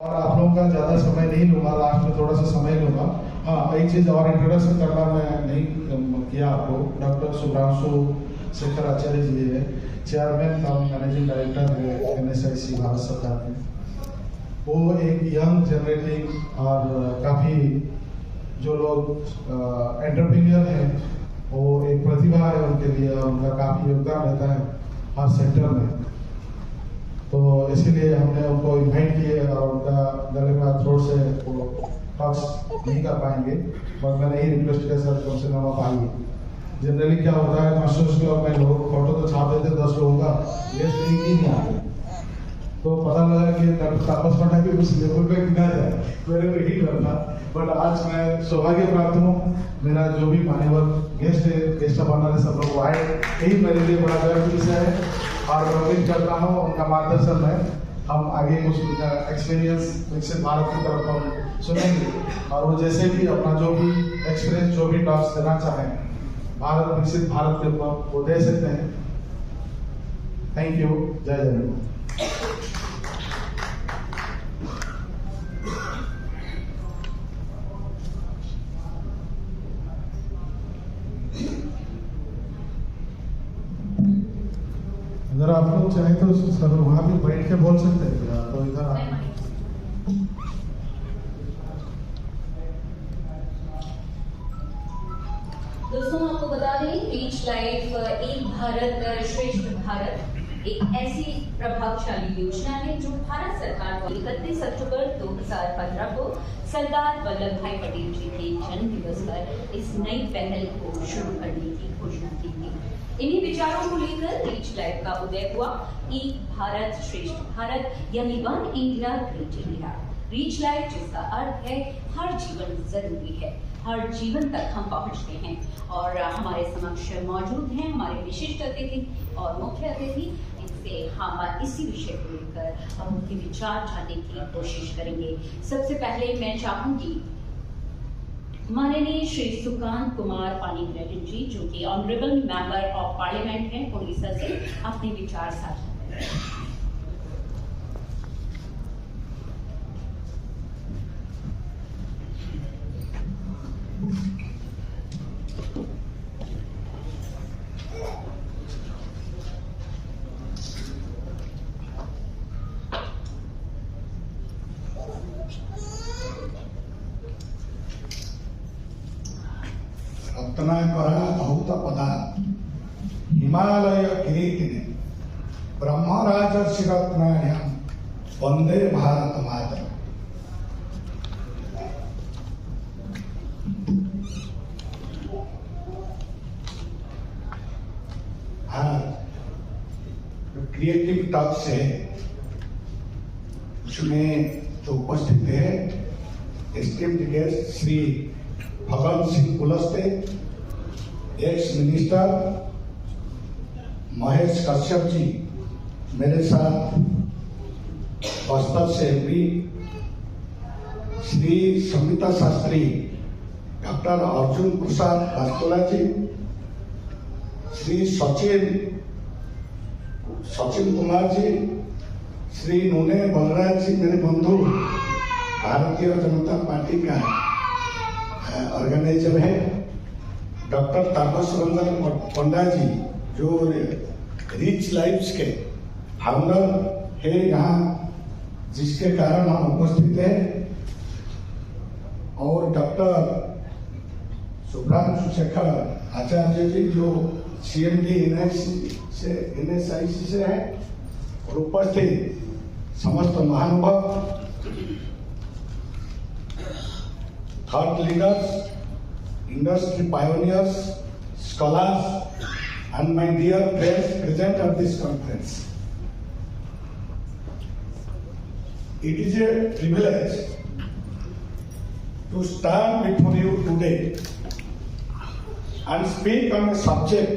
और आप लोगों का ज़्यादा समय नहीं लूँगा, लास्ट में थोड़ा सा समय लूँगा। हाँ, एक चीज़ और इंट्रोडक्शन करना मैं नहीं किया आपको। डॉक्टर शुभ्रांशु शेखर आचार्य जी है, चेयरमैन और मैनेजिंग डायरेक्टर है NSIC भारत सरकार में। वो एक यंग जनरेटिंग और काफ़ी जो लोग एंटरप्रेन्योर हैं, वो एक प्रतिभा है उनके लिए, और उनका काफ़ी योगदान रहता है हर सेक्टर में। तो इसीलिए हमने उनको इन्वाइट किए और उनका गले में थ्रोट से वो टॉक्स नहीं कर पाएंगे, बट मैंने ही रिक्वेस्ट किया सर कम से कम आप आइए। जनरली क्या होता है, कॉन्स्टिट्यूंसी क्लब में लोग फोटो तो छाप देते 10 लोगों का, गेस्ट नहीं आते। तो पता लगा कि तापस पटा भी उस लेवल पे गिना जाए, मेरे को ही डर था। बट आज मैं सौभाग्य प्राप्त हूँ, मेरा जो भी मान्यवर गेस्ट है, गेस्ट ऑफ ऑनर सब लोग आए, यही मेरे लिए बड़ा गर्व की विषय है। और मैं उम्मीद करता हूँ उनका मार्गदर्शन में हम आगे कुछ एक्सपीरियंस विकसित भारत की तरफ हम सुनेंगे, और वो जैसे भी अपना जो भी एक्सपीरियंस, जो भी टॉक्स देना चाहें भारत विकसित भारत के ऊपर, वो दे सकते हैं। Thank you. जय जय। अगर आप लोग चाहें तो सर वहाँ भी बैठ के बोल सकते हैं, तो इधर दोस्तों आपको बता दें, रीच लाइफ एक भारत श्रेष्ठ भारत एक ऐसी प्रभावशाली योजना है जो भारत सरकार को 31 अक्टूबर 2015 को सरदार वल्लभ भाई पटेल जी के जन्म दिवस पर इस नई पहल को शुरू करने की घोषणा की थी। इन्हीं विचारों को लेकर रीच लाइफ का उदय हुआ। एक भारत श्रेष्ठ भारत यानी one India great India. Reach life जिसका अर्थ है हर जीवन जरूरी है, हर जीवन तक हम पहुंचते हैं। और हमारे समक्ष मौजूद हैं हमारे विशिष्ट अतिथि और मुख्य अतिथि। इनसे हम इसी विषय को लेकर उनके विचार जानने की कोशिश करेंगे। सबसे पहले मैं चाहूंगी माननीय श्री सुकांत कुमार पानीग्राही जी, जो कि ऑनरेबल मेंबर ऑफ पार्लियामेंट हैं उड़ीसा से, अपने विचार साझा करें। रत्नाकर बहुत पदा हिमालय किरीटिने ब्रह्मराजर्षि रत्नायाम वंदे भारत मातरम। क्रिएटिव टॉक्स है, उसमें जो उपस्थित है esteemed guest Shri Bhagat Singh Kulaste, ex minister Mahesh Kashyap ji मेरे साथ बस्तर से भी, श्री संगीता शास्त्री, डॉक्टर अर्जुन प्रसाद राजतोला जी, श्री सचिन कुमार जी, श्री नूने बलराज जी मेरे बंधु, भारतीय जनता पार्टी का ऑर्गेनाइजर है, डॉक्टर तापस रंजन पंडा जी जो रीच लाइफ्स के फाउंडर है यहाँ, जिसके कारण हम उपस्थित हैं, और डॉक्टर शुभ्रांशु शेखर आचार्य जी जो CMD NSIC से है, और उपस्थित समस्त महानुभाव, thought leaders, industry pioneers, scholars, and my dear friends present at this conference. It is a privilege to stand before you today and speak on a subject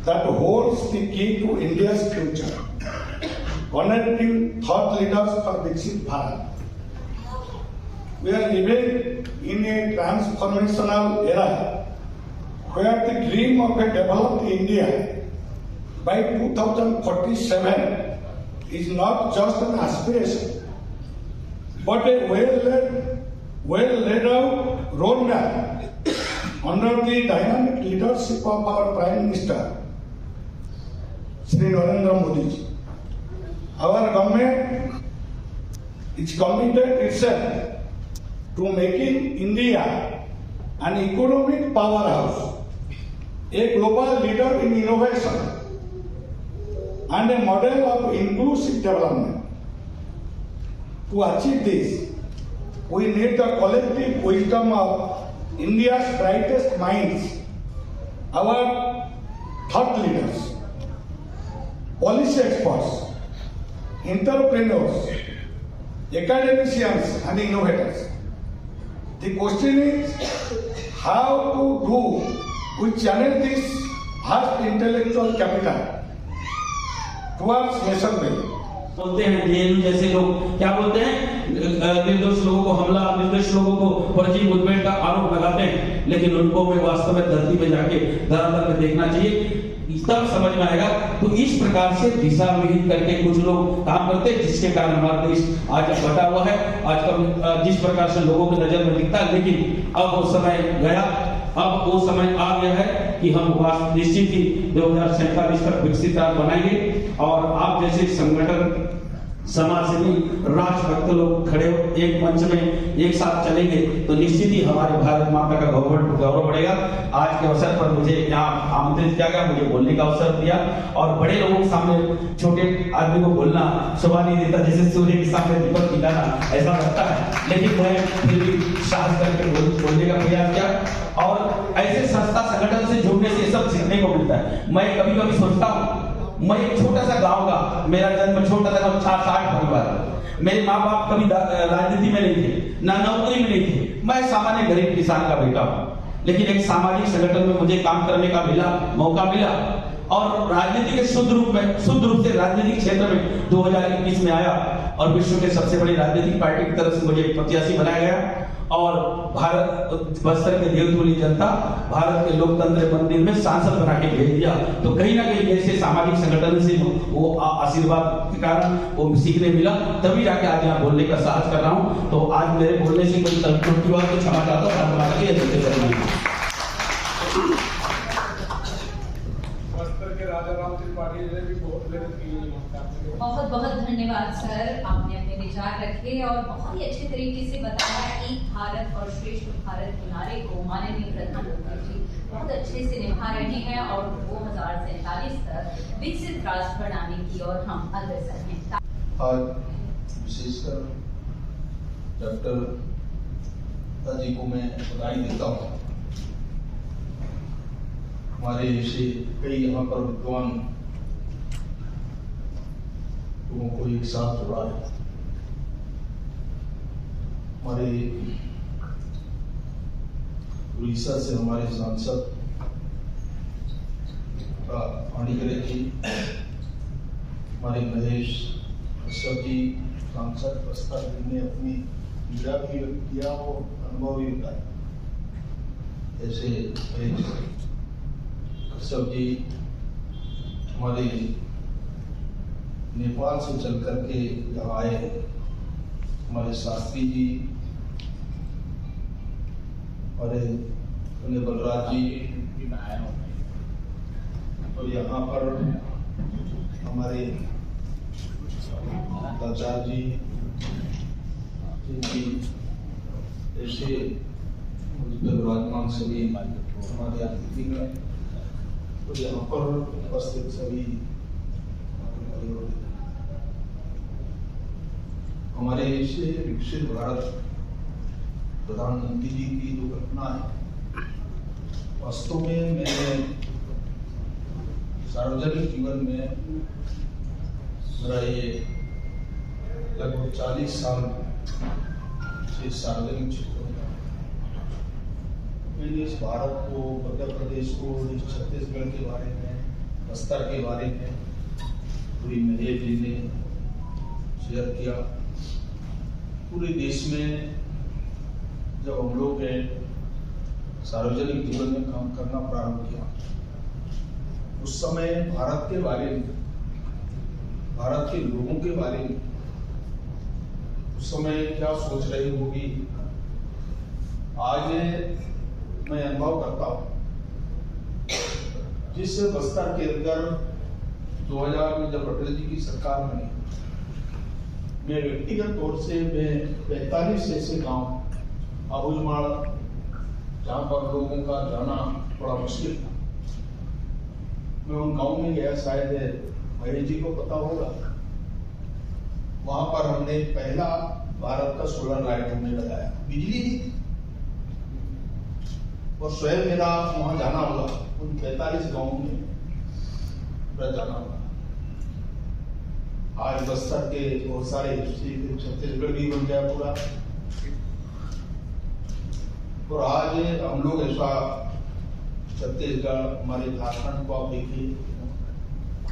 that holds the key to India's future, connecting thought leaders for Viksit Bharat. We are living in a transformational era where the dream of a developed India by 2047 is not just an aspiration, but a well laid out roadmap under the dynamic leadership of our Prime Minister, Shri Narendra Modi ji. Our government is committed itself to making India an economic powerhouse, a global leader in innovation, and a model of inclusive development. To achieve this, we need the collective wisdom of India's brightest minds, our thought leaders, policy experts, entrepreneurs, academicians, and innovators. The question is how to do we channel this vast intellectual capital towards measurement. बोलते हैं JNU जैसे लोग क्या बोलते हैं, निर्दोष लोगों को हमला, निर्दोष लोगों को फर्जी मुठभेड़ का आरोप लगाते हैं, लेकिन उनको में वास्तव में धरती पे जाके धरातल पे देखना चाहिए, तब समझ में आएगा। तो इस प्रकार से दिशा विहीन करके कुछ लोग काम करते हैं, जिसके कारण हमारा देश आज बटा हुआ है। आज का जिस प्रकार से लोगों की नजर में दिखता है, लेकिन अब वो समय गया, अब वो समय आ गया है कि हम निश्चित ही 2047 तक विकसित राज्य बनाएंगे। और आप जैसे संगठन, समाजसेवी, राष्ट्रभक्त लोग खड़े एक मंच में एक साथ चलेंगे तो निश्चित ही हमारे भारत माता का गौरव बढ़ेगा। आज के अवसर पर मुझे यहाँ आमंत्रित किया गया, मुझे बोलने का अवसर दिया, और बड़े लोगों के सामने छोटे आदमी को बोलना शोभा नहीं देता, जैसे सूर्य के सामने दीपक दिखाना ऐसा लगता है, लेकिन मैं फिर भी साहस करके बोलने का प्रयास किया। और ऐसे संस्था संगठन से जुड़ने से सब सीखने को मिलता है। मैं कभी कभी सोचता हूँ, मैं एक छोटा सा गांव का, मेरा जन्म छोटा सा 60 परिवार, मेरे माँ बाप कभी राजनीति में नहीं थे, ना नौकरी में नहीं थे, मैं सामान्य गरीब किसान का बेटा हूँ, लेकिन एक सामाजिक संगठन में मुझे काम करने का मौका मिला, और राजनीति के शुद्ध रूप से राजनीतिक क्षेत्र में 2021 में आया, और विश्व के सबसे बड़ी राजनीतिक पार्टी की तरफ से मुझे प्रत्याशी बनाया गया, और भारत बस्तर के देवतुल्य जनता भारत के लोकतंत्र मंदिर में सांसद बना के भेज दिया। तो कहीं ना कहीं ऐसे सामाजिक संगठन से वो आशीर्वाद के कारण वो सीखने मिला, तभी जाके आज यहाँ बोलने का साहस कर रहा हूँ। तो आज मेरे बोलने से कोई त्रुटि की बात तो क्षमा चाहता हूँ। बहुत बहुत धन्यवाद सर, आपने अपने विचार रखे और बहुत ही अच्छे तरीके से बताया। एक भारत और श्रेष्ठ भारत के नारे को माननीय प्रधानमंत्री जी बहुत अच्छे से निभा रहे हैं, और 2047 तक विकसित राष्ट्र बनाने की ओर हम अग्रसर हैं। आज विशेषकर डॉक्टर जी को मैं बधाई देता हूँ। हमारे ऐसे कई यहाँ पर विद्वान लोगों को एक साथ जोड़ा है। हमारे उड़ीसा से हमारे सांसद पाणिग्रह जी, हमारे महेश कश्यप जी सांसद बस्तर, जिनने अपनी पीड़ा भी व्यक्त किया और अनुभव भी बताया। ऐसे महेश कश्यप जी हमारे नेपाल से चल करके यहाँ आए। हमारे शास्त्री जी, हमारे बलराज जी, और यहाँ पर हमारे आचार्य जी, जिनकी ऐसे विराजमान सभी हमारे अतिथि में, और यहाँ पर उपस्थित सभी हमारे ऐसे विकसित भारत प्रधानमंत्री जी की जो घटना है, वास्तव में मैंने सार्वजनिक जीवन में मेरा ये लगभग 40 साल से सार्वजनिक क्षेत्र में मैंने इस भारत को, मध्य प्रदेश को, इस छत्तीसगढ़ के बारे में, बस्तर के बारे में पूरी महेश जी ने शेयर किया। पूरे देश में जब हम लोग ने सार्वजनिक जीवन में काम करना प्रारंभ किया, उस समय भारत के बारे में, भारत के लोगों के बारे में, उस समय क्या सोच रही होगी। आज मैं अनुभव करता हूँ, जिस बस्तर के अंदर 2000 में जब अटल जी की सरकार बनी, मैं व्यक्तिगत तौर से मैं 45 ऐसे गांव आबूजमाड़ जहाँ पर लोगों का जाना बड़ा मुश्किल था, मैं उन गांव में गया। शायद महेश जी को पता होगा, वहां पर हमने पहला भारत का सोलर लाइट हमने लगाया, बिजली नहीं थी, और स्वयं मेरा वहां जाना हुआ, उन 45 गांव में मेरा जाना हुआ। आज बस्तर के बहुत सारे छत्तीसगढ़ भी बन गया पूरा, और आज हम लोग ऐसा छत्तीसगढ़, हमारे झारखंड को आप देखिए,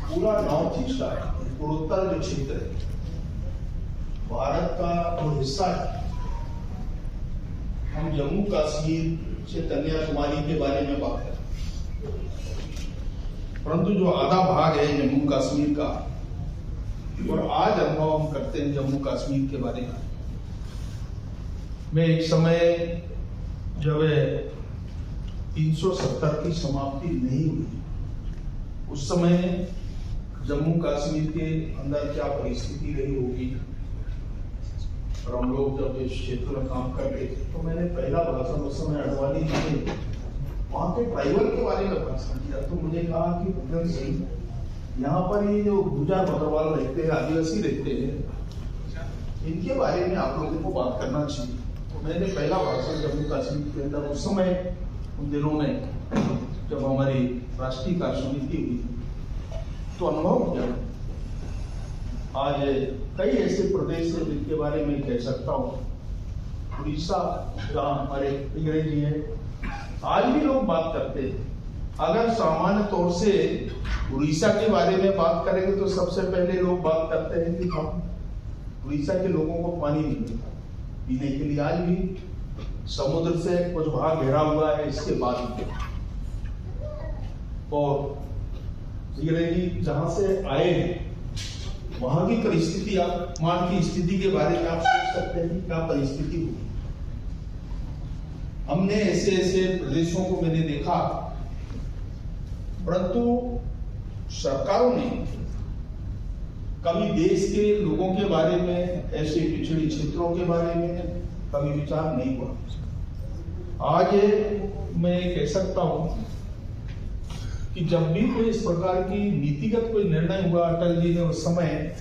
पूरा नॉर्थ ईस्ट का पूर्वोत्तर जो क्षेत्र है भारत का जो हिस्सा है, हम जम्मू कश्मीर से कन्याकुमारी के बारे में बात करें, परंतु जो आधा भाग है जम्मू कश्मीर का, और आज अनुभव हम करते हैं जम्मू कश्मीर के बारे में। मैं एक समय जब 370 की समाप्ति नहीं हुई, उस समय जम्मू कश्मीर के अंदर क्या परिस्थिति रही होगी, और हम लोग जब इस क्षेत्र में काम कर रहे थे, तो मैंने पहला भाषण उस समय अडवाणी जी ने वहां के ट्राइबल के बारे में भाषण किया। तो मुझे कहा कि भूपेंद्र सिंह, यहाँ पर ये जो गुर्जर बकरवाल रहते हैं, आदिवासी रहते हैं, इनके बारे में आप लोगों को बात करना चाहिए। तो मैंने पहला भाषण जम्मू कश्मीर के अंदर उस समय, उन दिनों में जब हमारी राष्ट्रीय कार्य समिति हुई, तो अनुभव किया। आज कई ऐसे प्रदेश हैं जिनके बारे में कह सकता हूँ। उड़ीसा, जहाँ हमारे पिंगरे जी हैं, आज भी लोग बात करते हैं। अगर सामान्य तौर से उड़ीसा के बारे में बात करेंगे तो सबसे पहले लोग बात करते हैं कि हम उड़ीसा के लोगों को पानी नहीं मिलता पीने के लिए। आज भी समुद्र से कुछ भाग घिरा हुआ है, इसके बाद और जहां से आए हैं वहां की परिस्थिति, आप मान की स्थिति के बारे में आप सोच सकते हैं कि क्या परिस्थिति होगी। हमने ऐसे ऐसे प्रदेशों को मैंने देखा, परंतु सरकारों ने कभी देश के लोगों के बारे में, ऐसे पिछड़े क्षेत्रों के बारे में कभी विचार नहीं हुआ। आज मैं कह सकता हूं कि जब भी कोई इस प्रकार की नीतिगत कोई निर्णय हुआ, अटल जी ने उस समय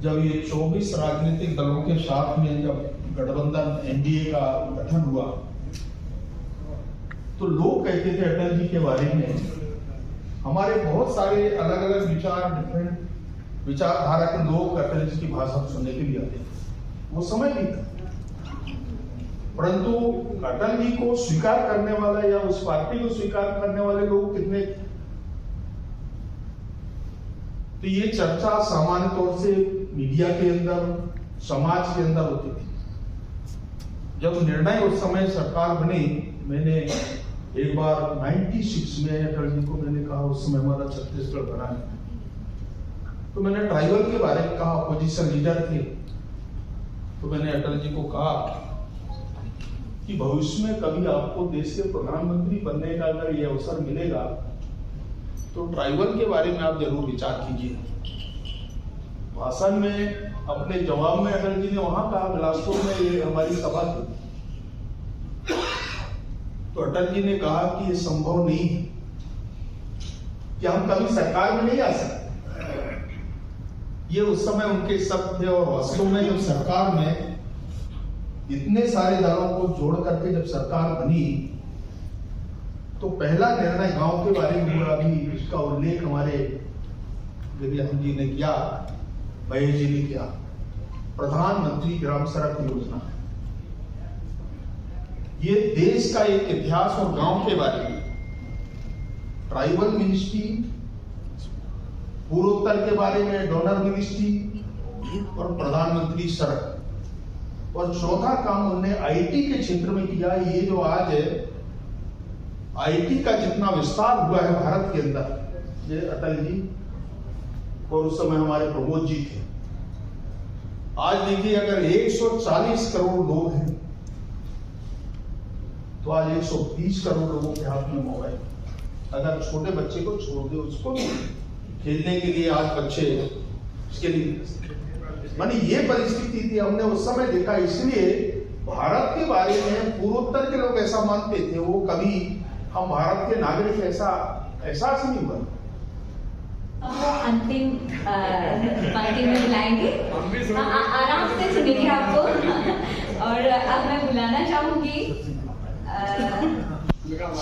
जब ये 24 राजनीतिक दलों के साथ में जब गठबंधन एनडीए का गठन हुआ, तो लोग कहते थे अटल जी के बारे में, हमारे बहुत सारे अलग अलग विचार, डिफरेंट विचारधारा के लोग अटल जी की भाषण सुनने के लिए आते थे। वो समय भी था, परंतु अटल जी को स्वीकार करने वाला या उस पार्टी को स्वीकार करने वाले लोग कितने थे? तो ये चर्चा सामान्य तौर से मीडिया के अंदर, समाज के अंदर होती थी। जब निर्णय उस समय सरकार बनी, मैंने एक बार 96 में अटल जी को मैंने कहा, उस समय हमारा छत्तीसगढ़ बना है, तो मैंने ट्राइबल के बारे में कहा, अपोजिशन लीडर थे, तो मैंने अटल जी को कहा कि भविष्य में कभी आपको देश के प्रधानमंत्री बनने का अगर ये अवसर मिलेगा तो ट्राइबल के बारे में आप जरूर विचार कीजिए। भाषण में अपने जवाब में अटल जी ने वहां कहा, बिलासपुर में ये हमारी सभा थी, तो अटल जी ने कहा कि ये संभव नहीं है कि हम कभी सरकार में नहीं आ सकते। ये उस समय उनके शब्द थे, और वास्तव में जब सरकार में इतने सारे दलों को जोड़ करके जब सरकार बनी, तो पहला निर्णय गांव के बारे में हुआ। भी इसका उल्लेख हमारे गिरिराज जी ने किया, महेश जी ने किया, प्रधानमंत्री ग्राम सड़क योजना। ये देश का एक इतिहास और गांव के बारे में, ट्राइबल मिनिस्ट्री, पूर्वोत्तर के बारे में डोनर मिनिस्ट्री, और प्रधानमंत्री सड़क, और चौथा काम उन्होंने आईटी के क्षेत्र में किया। ये जो आज है आईटी का जितना विस्तार हुआ है भारत के अंदर, ये अटल जी और उस समय हमारे प्रमोद जी थे, आज देखिए अगर 140 करोड़ लोग हैं तो आज 120 करोड़ लोगों के हाथ में मोबाइल। अगर छोटे बच्चे को छोड़ दे, उसको खेलने के लिए आज बच्चे उसके लिए मानी ये परिस्थिति थी, हमने उस समय देखा। इसलिए भारत के बारे में पूर्वोत्तर के लोग ऐसा मानते थे, वो कभी हम भारत के नागरिक ऐसा एहसास नहीं हुआ। वो अंतिम पंक्ति में बुलाएंगे, आराम से सुनेंगे आपको। और अब मैं बुलाना चाहूंगी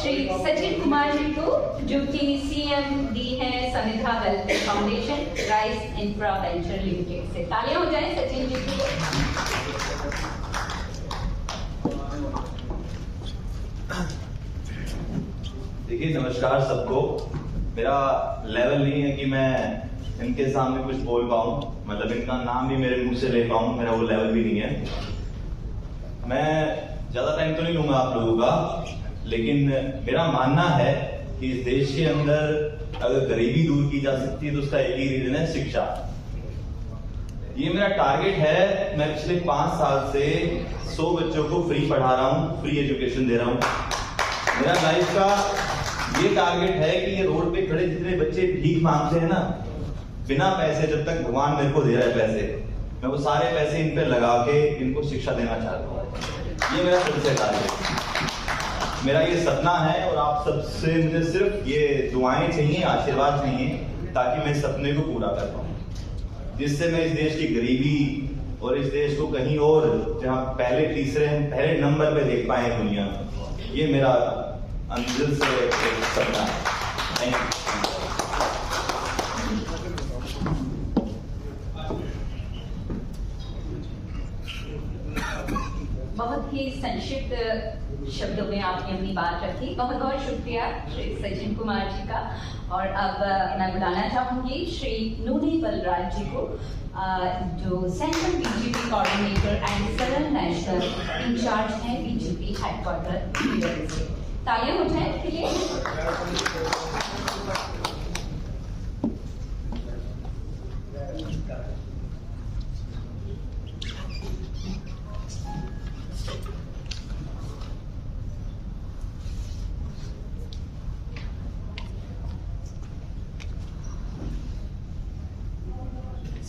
श्री सचिन कुमार जी को, जो कि CMD है Samidha welfare foundation rice infra venture limited से। तालियां हो जाए सचिन जी को। देखिए, नमस्कार सबको। मेरा लेवल नहीं है कि मैं इनके सामने कुछ बोल पाऊं, मतलब इनका नाम भी मेरे मुंह से ले पाऊं, मेरा वो लेवल भी नहीं है। मैं ज्यादा टाइम तो नहीं लूंगा आप लोगों का, लेकिन मेरा मानना है कि इस देश के अंदर अगर गरीबी दूर की जा सकती है तो उसका एक ही रीजन है, शिक्षा। ये मेरा टारगेट है। मैं पिछले 5 साल से 100 बच्चों को फ्री पढ़ा रहा हूँ, फ्री एजुकेशन दे रहा हूँ। मेरा लाइफ का ये टारगेट है कि ये रोड पे खड़े जितने बच्चे भीख मांगते हैं ना, बिना पैसे, जब तक भगवान मेरे को दे रहा है पैसे, मैं वो सारे पैसे इन पे लगा के इनको शिक्षा देना चाहता हूँ। ये मेरा सबसे टारगेट, मेरा ये सपना है। और आप सबसे मुझे सिर्फ ये दुआएं चाहिए, आशीर्वाद चाहिए, ताकि मैं इस सपने को पूरा कर पाऊँ, जिससे मैं इस देश की गरीबी और इस देश को कहीं और जहाँ पहले नंबर पे देख पाए दुनिया में। ये मेरा अंदर से एक सपना है। Thank you. बहुत ही संक्षिप्त शब्दों में आपने अपनी बात रखी। बहुत बहुत शुक्रिया श्री सचिन कुमार जी का। और अब मैं बुलाना चाहूंगी श्री नूनी बलराज जी को, जो सेंट्रल बीजेपी कोऑर्डिनेटर एंड सरल नेशनल इंचार्ज हैं बीजेपी हेडक्वार्टर से। तालियां हो जाए इसके लिए।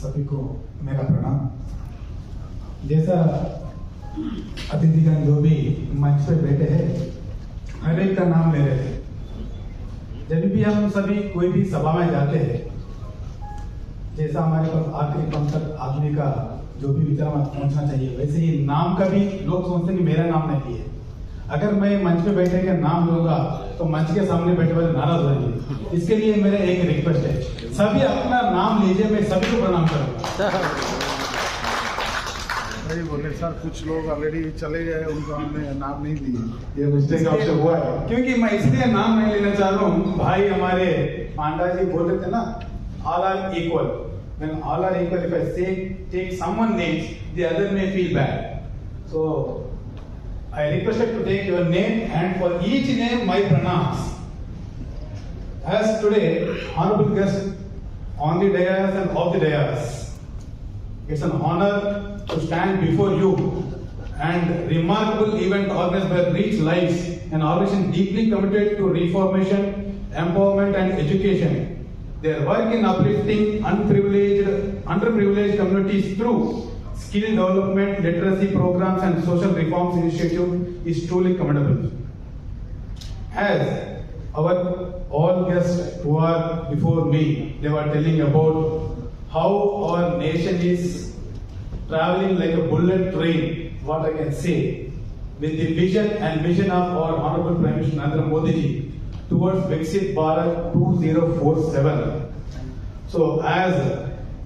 सभी को मेरा प्रणाम। जैसा अतिथिगण जो भी मंच पे बैठे हैं, हर एक का नाम ले रहे थे। जब भी हम सभी कोई भी सभा में जाते हैं, जैसा हमारे पास आखिरी पंक्ति तक आदमी का जो भी विचार पहुंचना चाहिए, वैसे ही नाम का भी लोग सोचते हैं कि मेरा नाम नहीं है। अगर मैं मंच पे बैठे का नाम लूंगा तो मंच के सामने बैठे वाले नाराज हो जाएंगे। इसके लिए मेरा एक रिक्वेस्ट है, सभी अपना नाम लीजिए, मैं सभी को प्रणाम करूंगा। नहीं बोले सर, कुछ लोग ऑलरेडी चले गए, उनको हमने नाम नहीं दिए। ये मिस्टेक आपसे हुआ है, क्योंकि मैं इसलिए नाम नहीं लेना चाह रहा हूँ। भाई हमारे पांडा जी बोल रहे थे ना, all are equal. When all are equal, if I say take someone names, the other may feel bad. So I requested to take your name, and for each name my pranams. As today, honorable guest on the dais and off the dais, it's an honor to stand before you, and remarkable event organized by Reach Lives, an organization deeply committed to reformation, empowerment and education. Their work in uplifting underprivileged communities through skill development, literacy programs and social reforms initiative is truly commendable. As our all guests who are before me, they were telling about how our nation is traveling like a bullet train, what I can say, with the vision and mission of our Honorable Prime Minister Narendra Modi ji towards Viksit Bharat 2047. So as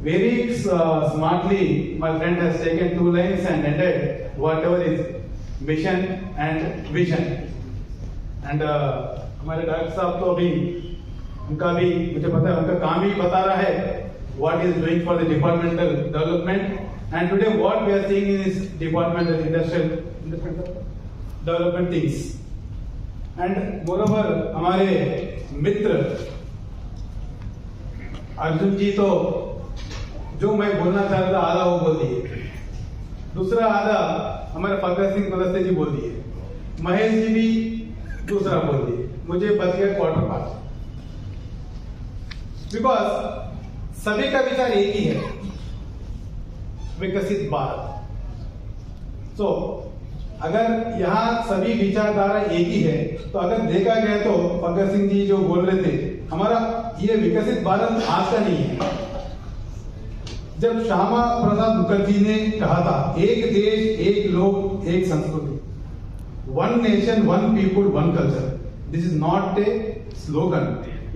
very smartly my friend has taken 2 lines and ended whatever is mission and vision. And हमारे doctor साहब तो अभी उनका भी मुझे पता है, उनका काम ही बता रहा है what is doing for the departmental development. And today what we are seeing in this department is industrial development things. And moreover हमारे मित्र अर्जुन जी तो जो मैं बोलना चाह रहा था आधा वो बोल दिए। दूसरा आधा हमारे फकर सिंह कुलस्ते जी बोल दिए, महेश जी भी दूसरा बोल दिए, मुझे बच गया क्वार्टर पार्ट। बिकॉज सभी का विचार एक ही है, विकसित भारत। सो अगर यहाँ सभी विचारधारा एक ही है, तो अगर देखा गया तो फकर सिंह जी जो बोल रहे थे, हमारा ये विकसित भारत आज का नहीं है। जब श्यामा प्रसाद मुखर्जी ने कहा था, एक देश एक लोग एक संस्कृति, one nation one people one culture, this is not a slogan,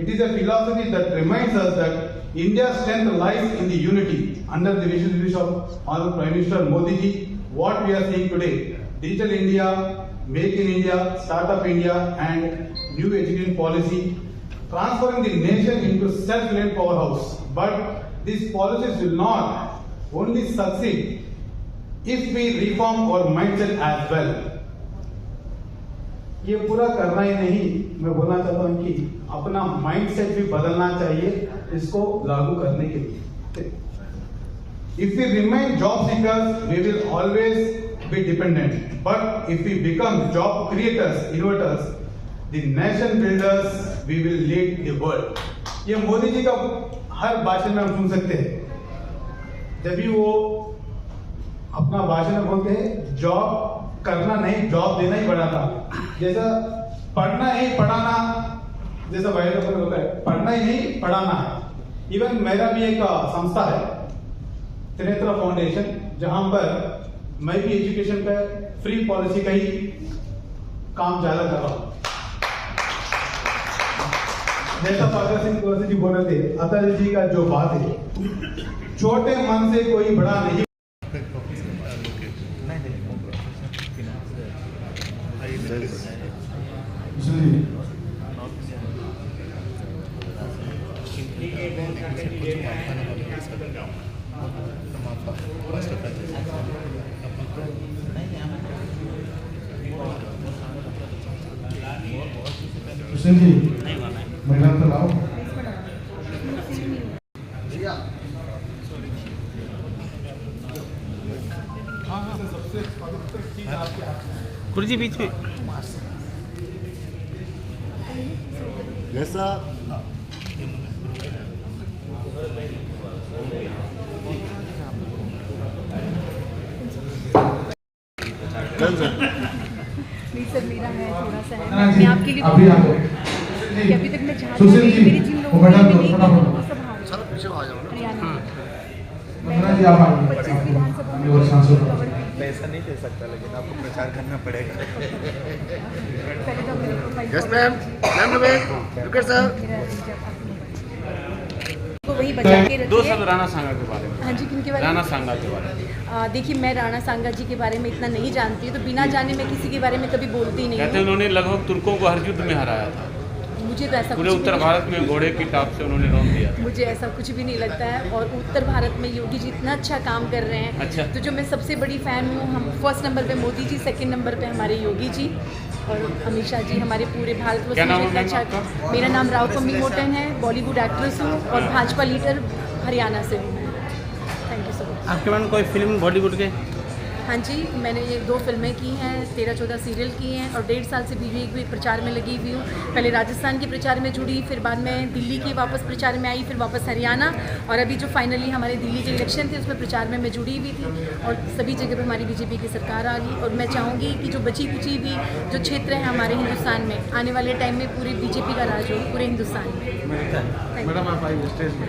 it is a philosophy that reminds us that India's strength lies in the unity under the vision of Honorable Prime Minister Modi ji. What we are seeing today, Digital India, Make in India, Startup India and new education policy, transferring the nation into self-led powerhouse. But these policies will not only succeed if we reform our mindset as well. ये पूरा करना ही नहीं, मैं बोलना चाहता हूं कि अपना माइंडसेट भी बदलना चाहिए इसको लागू करने के लिए। If we remain job seekers, we will always be dependent. But if we become job creators, innovators, the nation builders, we will lead the world. ये मोदी जी का हर भाषण में हम सुन सकते हैं। जब भी वो अपना भाषण में बोलते हैं, जॉब करना नहीं, जॉब देना ही बड़ा था। जैसा पढ़ना ही पढ़ाना, जैसा वाइड ओपन होता है, पढ़ना ही नहीं पढ़ाना है। इवन मेरा भी एक संस्था है, त्रिनेत्र फाउंडेशन, जहां पर मैं भी एजुकेशन पे फ्री पॉलिसी का ही काम ज्यादा कर रहा हूं। जैसा फकर सिंह कुलस्ते जी बोल रहे थे, अटल जी का जो बात है, छोटे मन से कोई बड़ा नहीं। हुसैन जी, महिला तो लाओ। गुरुजी बीच में जैसा नहीं सर, मेरा है थोड़ा सा है, हाँ जी, मैं आपके लिए अभी आ गए। कि अभी तक मैं जहाँ सुशील जी, मेरे जिन लोगों वो मैडम ने को नहीं थोड़ा किया, बोलो। वो सब हार सर पीछे आ जाओ। हरियाणा वंदना जी, आप आइए। 25 विधानसभा अपनी ओर सांसद कवर की। पैसा नहीं दे सकता, लेकिन आपको प्रचार करना पड़ेगा। पहले तो मेरे profile yes ma'am, ma'am look at sir. को वही बचा के रखिए। दो शब्द राणा सांगा के बारे में। हाँ जी, किनके बारे में? राणा सांगा के बारे में। देखिए, मैं राणा सांगा जी के बारे में इतना नहीं जानती हूँ, तो बिना जाने मैं किसी के बारे में कभी बोलती नहीं कहते हूँ। उन्होंने लगभग तुर्कों को हर युद्ध में हराया था। मुझे तो ऐसा पूरे कुछ उत्तर भी भारत में घोड़े की टाप से उन्होंने रौंद दिया था। मुझे ऐसा कुछ भी नहीं लगता है। और उत्तर भारत में योगी जी इतना अच्छा काम कर रहे हैं। अच्छा। तो जो मैं सबसे बड़ी फ़ैन हूँ, हम फर्स्ट नंबर पे मोदी जी, सेकंड नंबर पे हमारे योगी जी और अमित शाह जी। हमारे पूरे भारत क्या नाम है में मैम अच्छा। आपका? मेरा नाम राव कम्मी मोटन है, बॉलीवुड एक्ट्रेस हूँ और भाजपा लीडर हरियाणा से हूँ। Thank you so much. आपके मन कोई फिल्म बॉलीवुड के? हाँ जी, मैंने ये 2 फिल्में की हैं, 13-14 सीरियल किए हैं और 1.5 साल से बीजेपी प्रचार में लगी हुई हूँ। पहले राजस्थान के प्रचार में जुड़ी, फिर बाद में दिल्ली के वापस प्रचार में आई, फिर वापस हरियाणा, और अभी जो फाइनली हमारे दिल्ली के इलेक्शन थे उसमें प्रचार में मैं जुड़ी हुई थी। और सभी जगह पर हमारी बीजेपी की सरकार आ गई और मैं चाहूँगी कि जो बची कुची भी जो क्षेत्र है हमारे हिंदुस्तान में, आने वाले टाइम में पूरे बीजेपी का राज हो पूरे हिंदुस्तान में। मैडम आप आइए स्टेज में।